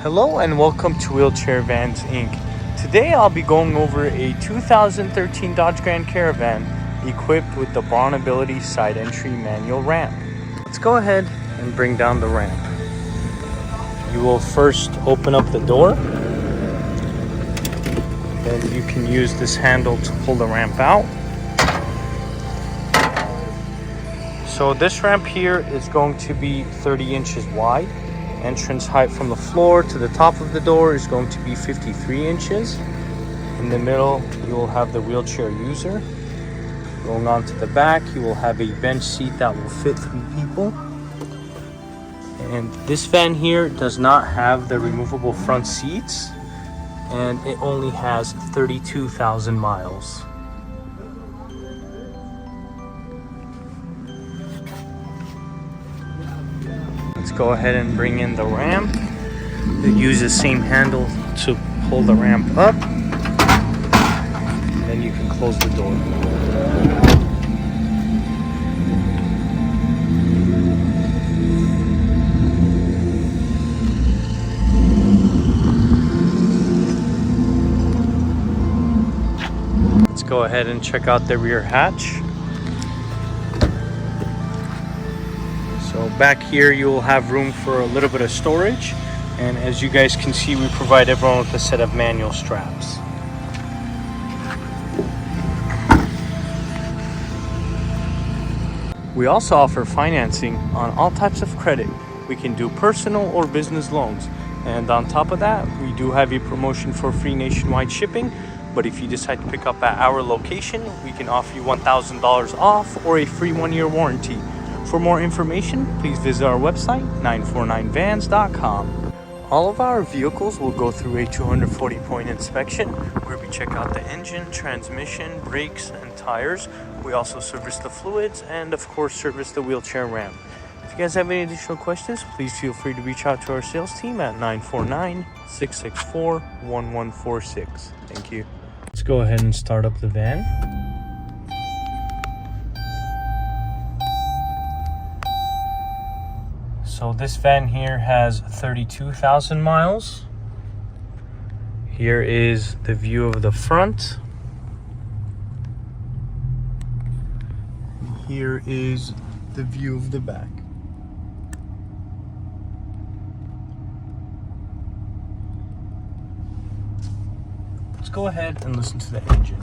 Hello and welcome to Wheelchair Vans Inc. Today I'll be going over a 2013 Dodge Grand Caravan equipped with the BraunAbility side entry manual ramp. Let's go ahead and bring down the ramp. You will first open up the door. Then you can use this handle to pull the ramp out. So this ramp here is going to be 30 inches wide. Entrance height from the floor to the top of the door is going to be 53 inches. In the middle, you will have the wheelchair user. Going on to the back, you will have a bench seat that will fit 3 people. And this van here does not have the removable front seats, and it only has 32,000 miles. Let's go ahead and bring in the ramp. You use the same handle to pull the ramp up. Then you can close the door. Let's go ahead and check out the rear hatch. So back here you will have room for a little bit of storage, and as you guys can see, we provide everyone with a set of manual straps. We also offer financing on all types of credit. We can do personal or business loans, and on top of that, we do have a promotion for free nationwide shipping. But if you decide to pick up at our location, we can offer you $1,000 off or a free 1-year warranty. For more information, please visit our website, 949vans.com. All of our vehicles will go through a 240-point inspection where we check out the engine, transmission, brakes, and tires. We also service the fluids and, of course, service the wheelchair ramp. If you guys have any additional questions, please feel free to reach out to our sales team at 949-664-1146. Thank you. Let's go ahead and start up the van. So this van here has 32,000 miles. Here is the view of the front. Here is the view of the back. Let's go ahead and listen to the engine.